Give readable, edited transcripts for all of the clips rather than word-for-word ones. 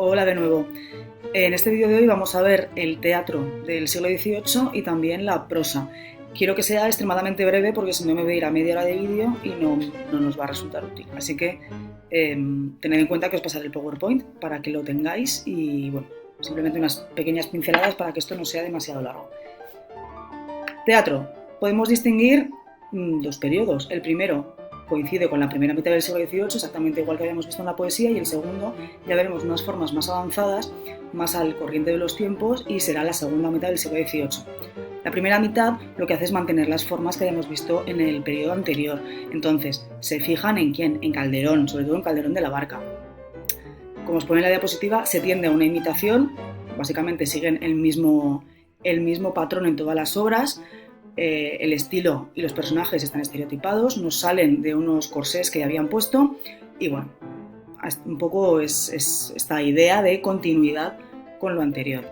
Hola de nuevo. En este vídeo de hoy vamos a ver el teatro del siglo XVIII y también la prosa. Quiero que sea extremadamente breve porque si no me voy a ir a media hora de vídeo y no nos va a resultar útil. Así que tened en cuenta que os pasaré el PowerPoint para que lo tengáis y bueno, simplemente unas pequeñas pinceladas para que esto no sea demasiado largo. Teatro. Podemos distinguir dos periodos. El primero coincide con la primera mitad del siglo XVIII, exactamente igual que habíamos visto en la poesía, y el segundo ya veremos unas formas más avanzadas, más al corriente de los tiempos, y será la segunda mitad del siglo XVIII. La primera mitad lo que hace es mantener las formas que habíamos visto en el periodo anterior. Entonces, se fijan en quién, en Calderón, sobre todo en Calderón de la Barca. Como os pone en la diapositiva, se tiende a una imitación, básicamente siguen el mismo patrón en todas las obras. El estilo y los personajes están estereotipados, nos salen de unos corsés que ya habían puesto y bueno, un poco es esta idea de continuidad con lo anterior.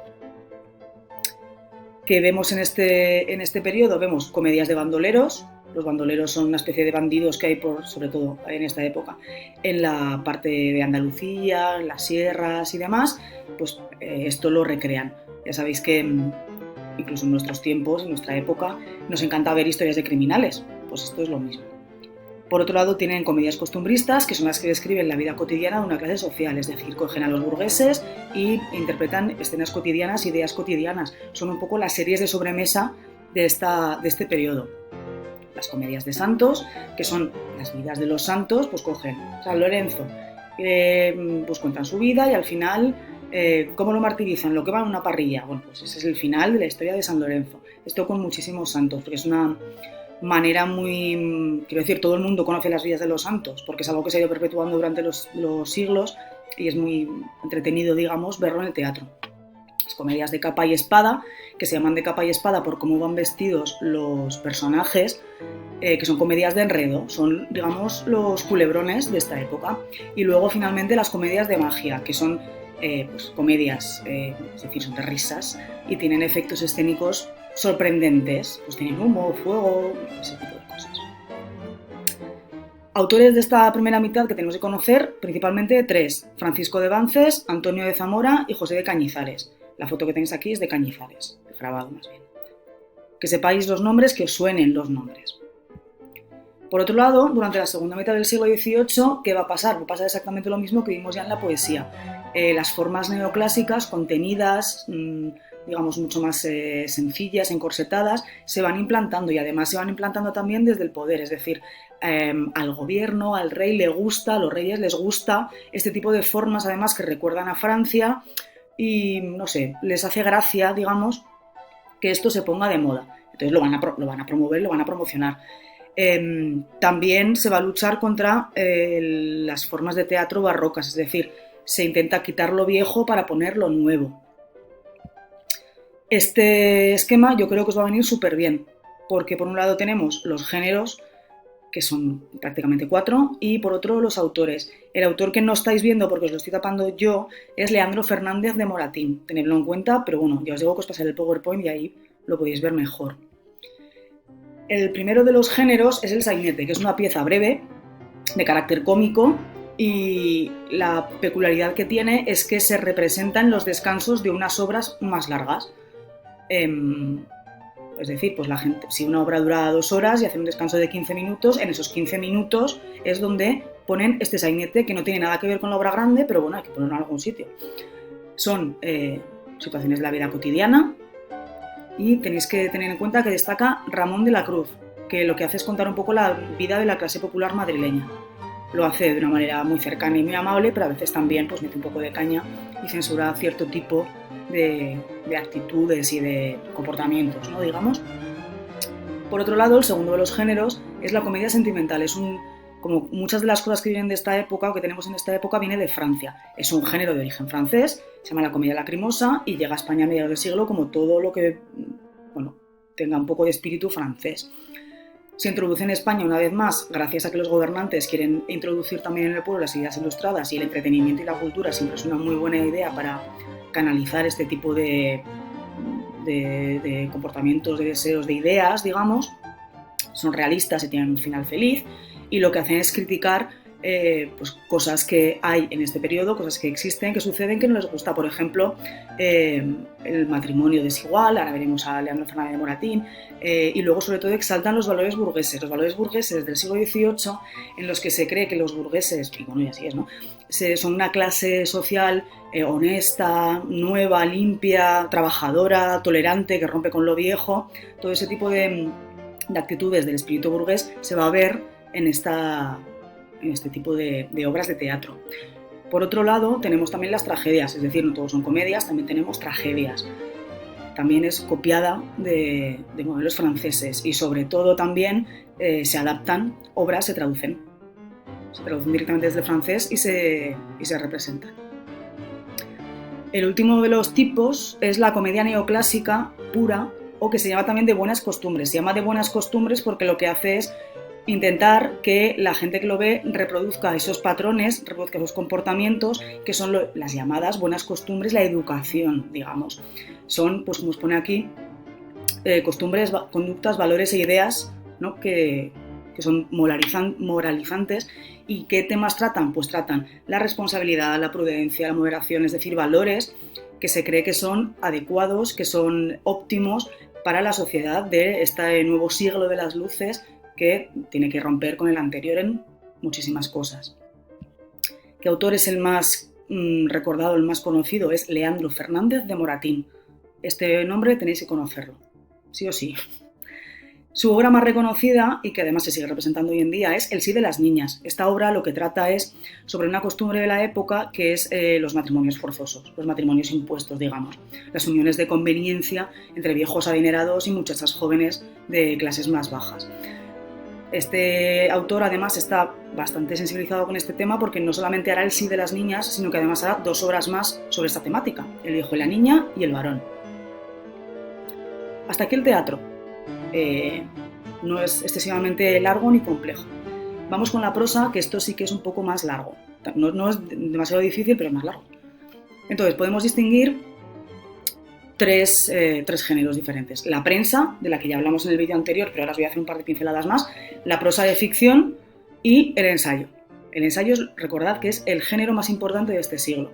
¿Qué vemos en este periodo? Vemos comedias de bandoleros. Los bandoleros son una especie de bandidos que hay, sobre todo en esta época, en la parte de Andalucía, en las sierras y demás, pues esto lo recrean. Ya sabéis que incluso en nuestros tiempos, en nuestra época, nos encanta ver historias de criminales, pues esto es lo mismo. Por otro lado, tienen comedias costumbristas, que son las que describen la vida cotidiana de una clase social, es decir, cogen a los burgueses e interpretan escenas cotidianas, ideas cotidianas. Son un poco las series de sobremesa de este periodo. Las comedias de santos, que son las vidas de los santos, pues cogen San Lorenzo, pues cuentan su vida y al final cómo lo martirizan, lo que va en una parrilla. Bueno, pues ese es el final de la historia de San Lorenzo. Esto con muchísimos santos, porque es una manera muy... Quiero decir, todo el mundo conoce las vidas de los santos, porque es algo que se ha ido perpetuando durante los siglos y es muy entretenido, digamos, verlo en el teatro. Las comedias de capa y espada, que se llaman de capa y espada por cómo van vestidos los personajes, que son comedias de enredo, son, digamos, los culebrones de esta época. Y luego, finalmente, las comedias de magia, que son pues, comedias, es decir, son de risas y tienen efectos escénicos sorprendentes, pues tienen humo, fuego, ese tipo de cosas. Autores de esta primera mitad que tenemos que conocer, principalmente tres: Francisco de Bances, Antonio de Zamora y José de Cañizares. La foto que tenéis aquí es de Cañizares, grabado más bien. Que sepáis los nombres, que os suenen los nombres. Por otro lado, durante la segunda mitad del siglo XVIII, ¿qué va a pasar? Va a pasar exactamente lo mismo que vimos ya en la poesía. Las formas neoclásicas, contenidas, digamos, mucho más sencillas, encorsetadas, se van implantando y además se van implantando también desde el poder, es decir, al gobierno, al rey le gusta, a los reyes les gusta este tipo de formas, además, que recuerdan a Francia y, no sé, les hace gracia, digamos, que esto se ponga de moda. Entonces lo van a promover, lo van a promocionar. También se va a luchar contra las formas de teatro barrocas, es decir, se intenta quitar lo viejo para poner lo nuevo. Este esquema yo creo que os va a venir súper bien, porque por un lado tenemos los géneros, que son prácticamente 4, y por otro los autores. El autor que no estáis viendo, porque os lo estoy tapando yo, es Leandro Fernández de Moratín. Tenedlo en cuenta, pero bueno, ya os digo que os pasaré el PowerPoint y ahí lo podéis ver mejor. El primero de los géneros es el sainete, que es una pieza breve, de carácter cómico, y la peculiaridad que tiene es que se representa en los descansos de unas obras más largas. Es decir, pues la gente, si una obra dura 2 horas y hace un descanso de 15 minutos, en esos 15 minutos es donde ponen este sainete, que no tiene nada que ver con la obra grande, pero bueno, hay que ponerlo en algún sitio. Son situaciones de la vida cotidiana y tenéis que tener en cuenta que destaca Ramón de la Cruz, que lo que hace es contar un poco la vida de la clase popular madrileña. Lo hace de una manera muy cercana y muy amable, pero a veces también pues, mete un poco de caña y censura cierto tipo de actitudes y de comportamientos, ¿no? Digamos. Por otro lado, el segundo de los géneros es la comedia sentimental. Como muchas de las cosas que vienen de esta época o que tenemos en esta época, viene de Francia. Es un género de origen francés, se llama la comedia lacrimosa y llega a España a mediados del siglo como todo lo que tenga un poco de espíritu francés. Se introduce en España una vez más gracias a que los gobernantes quieren introducir también en el pueblo las ideas ilustradas, y el entretenimiento y la cultura siempre es una muy buena idea para canalizar este tipo de comportamientos, de deseos, de ideas, digamos. Son realistas y tienen un final feliz, y lo que hacen es criticar pues cosas que hay en este periodo, cosas que existen, que suceden, que no les gusta. Por ejemplo, el matrimonio desigual, ahora veremos a Leandro Fernández de Moratín, y luego sobre todo exaltan los valores burgueses del siglo XVIII, en los que se cree que los burgueses, y bueno, y así es, ¿no?, son una clase social honesta, nueva, limpia, trabajadora, tolerante, que rompe con lo viejo. Todo ese tipo de actitudes del espíritu burgués se va a ver en este tipo de obras de teatro. Por otro lado, tenemos también las tragedias, es decir, no todos son comedias, también tenemos tragedias. También es copiada de modelos franceses y sobre todo también se adaptan obras, se traducen directamente desde el francés y se representan. El último de los tipos es la comedia neoclásica pura, o que se llama también de buenas costumbres. Se llama de buenas costumbres porque lo que hace es intentar que la gente que lo ve reproduzca esos patrones, reproduzca esos comportamientos, que son las llamadas buenas costumbres, la educación, digamos. Son, pues como os pone aquí, costumbres, conductas, valores e ideas, ¿no?, que son moralizantes. ¿Y qué temas tratan? Pues tratan la responsabilidad, la prudencia, la moderación, es decir, valores que se cree que son adecuados, que son óptimos para la sociedad de este nuevo siglo de las luces, que tiene que romper con el anterior en muchísimas cosas. ¿Qué autor es el más recordado, el más conocido? Es Leandro Fernández de Moratín. Este nombre tenéis que conocerlo, sí o sí. Su obra más reconocida, y que además se sigue representando hoy en día, es El sí de las niñas. Esta obra lo que trata es sobre una costumbre de la época, que es los matrimonios forzosos, los matrimonios impuestos, digamos, las uniones de conveniencia entre viejos adinerados y muchachas jóvenes de clases más bajas. Este autor además está bastante sensibilizado con este tema, porque no solamente hará El sí de las niñas, sino que además hará 2 obras más sobre esta temática, El hijo y la niña y El varón. Hasta aquí el teatro. No es excesivamente largo ni complejo. Vamos con la prosa, que esto sí que es un poco más largo. No es demasiado difícil, pero es más largo. Entonces, podemos distinguir tres géneros diferentes. La prensa, de la que ya hablamos en el vídeo anterior, pero ahora os voy a hacer un par de pinceladas más. La prosa de ficción y el ensayo. El ensayo, recordad que es el género más importante de este siglo.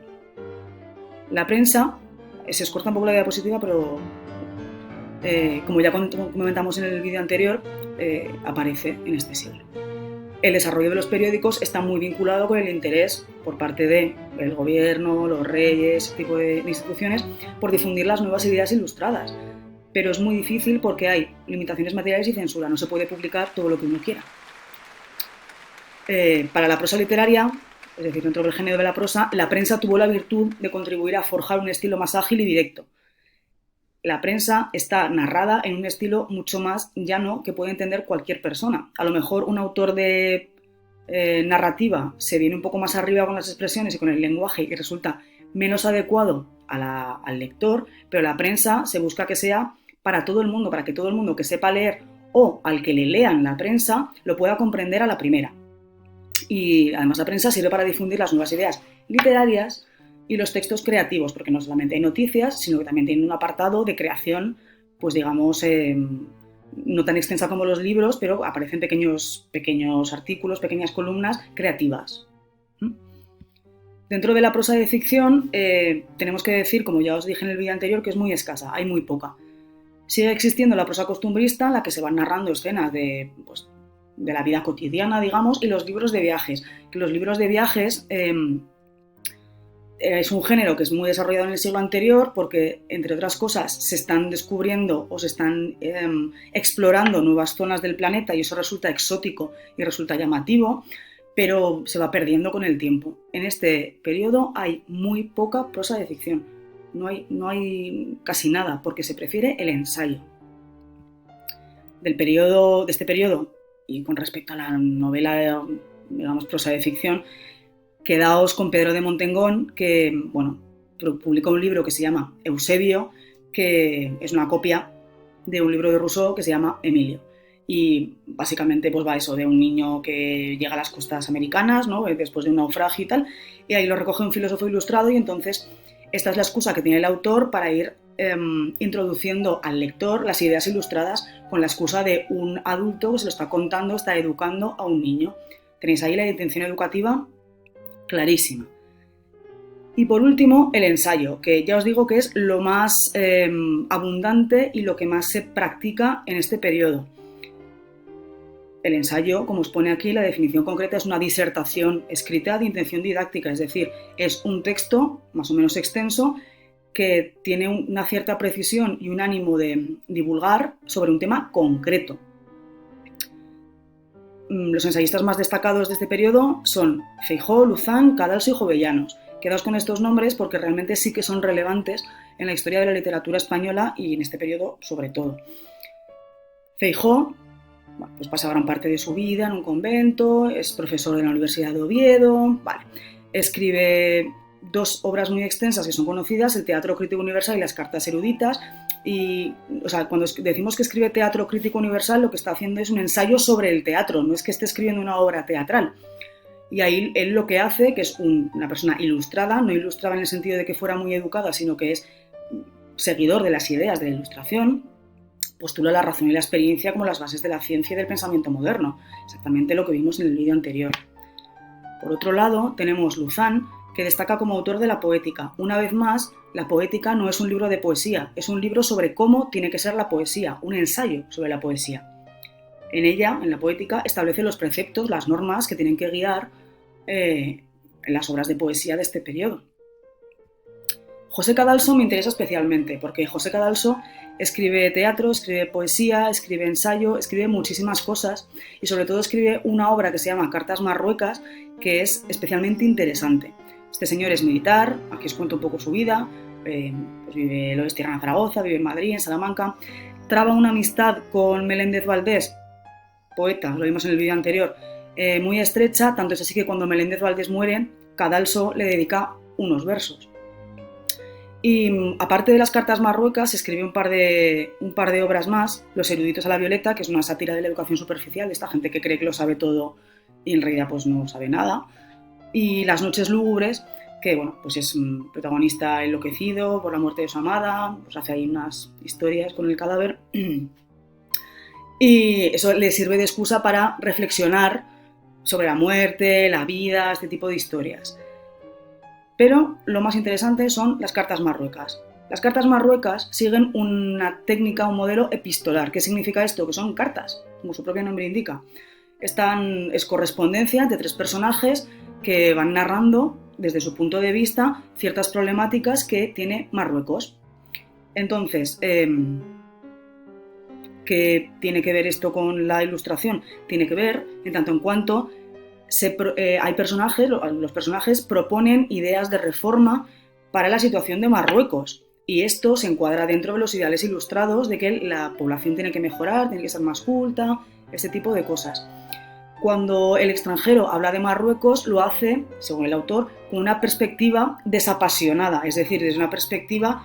La prensa, se os corta un poco la diapositiva, pero como ya comentamos en el vídeo anterior, aparece en este siglo. El desarrollo de los periódicos está muy vinculado con el interés por parte del gobierno, los reyes, ese tipo de instituciones, por difundir las nuevas ideas ilustradas. Pero es muy difícil porque hay limitaciones materiales y censura, no se puede publicar todo lo que uno quiera. Para la prosa literaria, es decir, dentro del género de la prosa, la prensa tuvo la virtud de contribuir a forjar un estilo más ágil y directo. La prensa está narrada en un estilo mucho más llano que puede entender cualquier persona. A lo mejor un autor de narrativa se viene un poco más arriba con las expresiones y con el lenguaje y resulta menos adecuado al lector, pero la prensa se busca que sea para todo el mundo, para que todo el mundo que sepa leer o al que le lean la prensa lo pueda comprender a la primera. Y además la prensa sirve para difundir las nuevas ideas literarias y los textos creativos, porque no solamente hay noticias, sino que también tiene un apartado de creación, pues digamos, no tan extensa como los libros, pero aparecen pequeños artículos, pequeñas columnas creativas. Dentro de la prosa de ficción tenemos que decir, como ya os dije en el vídeo anterior, que es muy escasa, hay muy poca. Sigue existiendo la prosa costumbrista, en la que se van narrando escenas de la vida cotidiana, digamos, y los libros de viajes. Que los libros de viajes es un género que es muy desarrollado en el siglo anterior porque, entre otras cosas, se están descubriendo o se están explorando nuevas zonas del planeta y eso resulta exótico y resulta llamativo, pero se va perdiendo con el tiempo. En este periodo hay muy poca prosa de ficción, no hay casi nada porque se prefiere el ensayo. De este periodo, y con respecto a la novela, digamos, prosa de ficción, quedaos con Pedro de Montengón, que publicó un libro que se llama Eusebio, que es una copia de un libro de Rousseau que se llama Emilio. Y básicamente pues va eso de un niño que llega a las costas americanas, ¿no?, después de un naufragio y tal, y ahí lo recoge un filósofo ilustrado y entonces esta es la excusa que tiene el autor para ir introduciendo al lector las ideas ilustradas con la excusa de un adulto que se lo está contando, está educando a un niño. Tenéis ahí la intención educativa clarísima. Y por último, el ensayo, que ya os digo que es lo más abundante y lo que más se practica en este periodo. El ensayo, como os pone aquí, la definición concreta es una disertación escrita de intención didáctica, es decir, es un texto más o menos extenso que tiene una cierta precisión y un ánimo de divulgar sobre un tema concreto. Los ensayistas más destacados de este periodo son Feijoo, Luzán, Cadalso y Jovellanos. Quedaos con estos nombres porque realmente sí que son relevantes en la historia de la literatura española y en este periodo sobre todo. Feijoo, bueno, pues pasa gran parte de su vida en un convento, es profesor de la Universidad de Oviedo, escribe 2 obras muy extensas que son conocidas, el Teatro Crítico Universal y las Cartas Eruditas. Y, o sea, cuando decimos que escribe Teatro Crítico Universal, lo que está haciendo es un ensayo sobre el teatro, no es que esté escribiendo una obra teatral. Y ahí él lo que hace, que es una persona ilustrada, no ilustrada en el sentido de que fuera muy educada, sino que es seguidor de las ideas de la Ilustración, postula la razón y la experiencia como las bases de la ciencia y del pensamiento moderno, exactamente lo que vimos en el vídeo anterior. Por otro lado, tenemos Luzán, que destaca como autor de la poética. Una vez más, la poética no es un libro de poesía, es un libro sobre cómo tiene que ser la poesía, un ensayo sobre la poesía. En ella, en la poética, establece los preceptos, las normas que tienen que guiar en las obras de poesía de este periodo. José Cadalso me interesa especialmente porque José Cadalso escribe teatro, escribe poesía, escribe ensayo, escribe muchísimas cosas y sobre todo escribe una obra que se llama Cartas Marruecas, que es especialmente interesante. Este señor es militar, aquí os cuento un poco su vida, pues vive, lo es tierra en Zaragoza, vive en Madrid, en Salamanca, traba una amistad con Meléndez Valdés, poeta, lo vimos en el vídeo anterior, muy estrecha, tanto es así que cuando Meléndez Valdés muere, Cadalso le dedica unos versos. Y aparte de las Cartas Marruecas, escribe un par de obras más, Los eruditos a la violeta, que es una sátira de la educación superficial, esta gente que cree que lo sabe todo y en realidad pues no sabe nada. Y Las noches lúgubres, que bueno, pues es un protagonista enloquecido por la muerte de su amada, pues hace ahí unas historias con el cadáver. Y eso le sirve de excusa para reflexionar sobre la muerte, la vida, este tipo de historias. Pero lo más interesante son las Cartas Marruecas. Las Cartas Marruecas siguen una técnica, un modelo epistolar. ¿Qué significa esto? Que son cartas, como su propio nombre indica. Es correspondencia entre 3 personajes que van narrando desde su punto de vista ciertas problemáticas que tiene Marruecos. Entonces, ¿qué tiene que ver esto con la Ilustración? Tiene que ver en tanto en cuanto hay personajes, los personajes proponen ideas de reforma para la situación de Marruecos y esto se encuadra dentro de los ideales ilustrados de que la población tiene que mejorar, tiene que ser más culta, este tipo de cosas. Cuando el extranjero habla de Marruecos, lo hace, según el autor, con una perspectiva desapasionada, es decir, desde una perspectiva,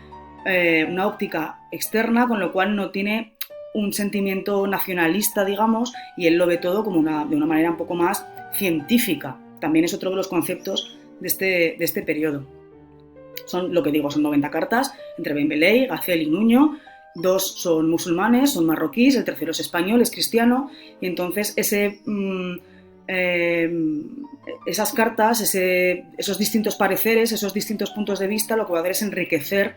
una óptica externa, con lo cual no tiene un sentimiento nacionalista, digamos, y él lo ve todo como de una manera un poco más científica. También es otro de los conceptos de este periodo. Son, lo que digo, son 90 cartas entre Bembeley, Gacel y Nuño. 2 son musulmanes, son marroquíes, el tercero es español, es cristiano, y entonces esas cartas, esos distintos pareceres, esos distintos puntos de vista, lo que va a hacer es enriquecer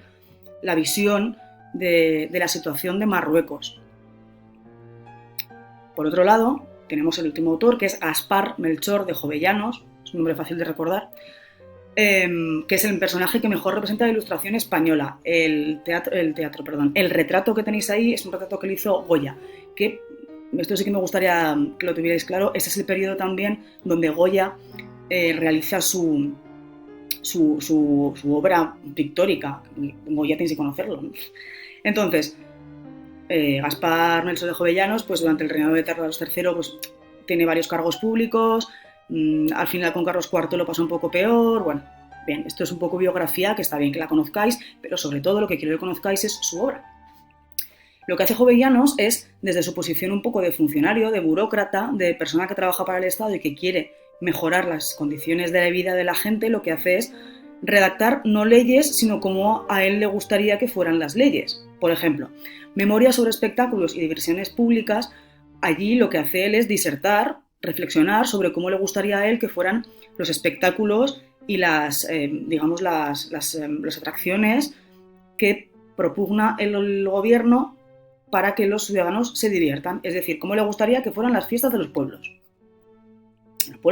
la visión de la situación de Marruecos. Por otro lado, tenemos el último autor, que es Gaspar Melchor de Jovellanos, es un nombre fácil de recordar, que es el personaje que mejor representa la Ilustración española. El retrato que tenéis ahí es un retrato que le hizo Goya, que esto sí que me gustaría que lo tuvierais claro. Este es el periodo también donde Goya realiza su obra pictórica. Goya tenéis que conocerlo, ¿no? Entonces, Gaspar Melchor de Jovellanos, pues durante el reinado de Carlos III, pues tiene varios cargos públicos. Al final con Carlos IV lo pasa un poco peor. Bueno, bien, esto es un poco biografía, que está bien que la conozcáis, pero sobre todo lo que quiero que conozcáis es su obra. Lo que hace Jovellanos es, desde su posición un poco de funcionario, de burócrata, de persona que trabaja para el Estado y que quiere mejorar las condiciones de vida de la gente, lo que hace es redactar no leyes, sino como a él le gustaría que fueran las leyes. Por ejemplo, Memoria sobre espectáculos y diversiones públicas, allí lo que hace él es disertar reflexionar sobre cómo le gustaría a él que fueran los espectáculos y las atracciones que propugna el gobierno para que los ciudadanos se diviertan. Es decir, cómo le gustaría que fueran las fiestas de los pueblos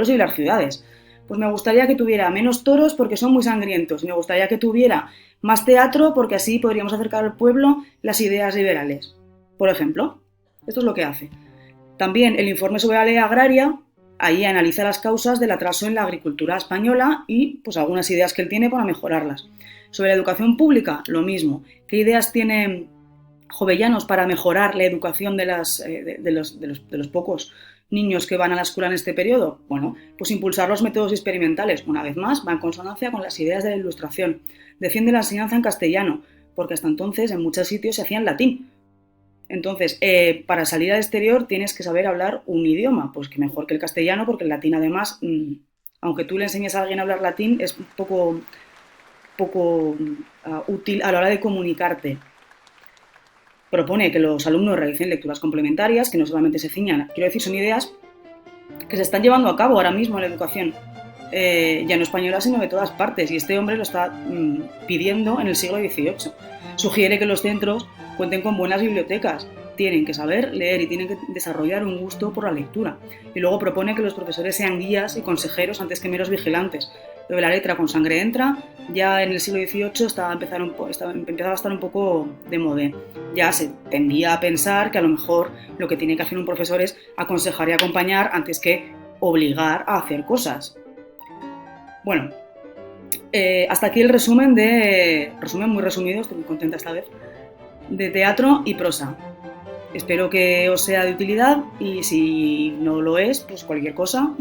y las ciudades. Pues me gustaría que tuviera menos toros porque son muy sangrientos. Me gustaría que tuviera más teatro porque así podríamos acercar al pueblo las ideas liberales. Por ejemplo, esto es lo que hace. También el informe sobre la ley agraria, ahí analiza las causas del atraso en la agricultura española y pues algunas ideas que él tiene para mejorarlas. Sobre la educación pública, lo mismo. ¿Qué ideas tiene Jovellanos para mejorar la educación de los pocos niños que van a la escuela en este periodo? Bueno, pues impulsar los métodos experimentales, una vez más, va en consonancia con las ideas de la Ilustración. Defiende la enseñanza en castellano, porque hasta entonces en muchos sitios se hacía en latín. Entonces, para salir al exterior tienes que saber hablar un idioma, pues que mejor que el castellano, porque el latín además, aunque tú le enseñes a alguien a hablar latín, es un poco útil a la hora de comunicarte. Propone que los alumnos realicen lecturas complementarias, que no solamente se ciñan. Quiero decir, son ideas que se están llevando a cabo ahora mismo en la educación, ya no española, sino de todas partes, y este hombre lo está pidiendo en el siglo XVIII. Sugiere que los centros cuenten con buenas bibliotecas, tienen que saber leer y tienen que desarrollar un gusto por la lectura. Y luego propone que los profesores sean guías y consejeros antes que meros vigilantes. Lo de la letra con sangre entra, ya en el siglo XVIII empezaba a estar un poco de moda. Ya se tendía a pensar que a lo mejor lo que tiene que hacer un profesor es aconsejar y acompañar antes que obligar a hacer cosas. Bueno, hasta aquí el resumen muy resumido, estoy muy contenta esta vez, de teatro y prosa. Espero que os sea de utilidad y si no lo es, pues cualquier cosa,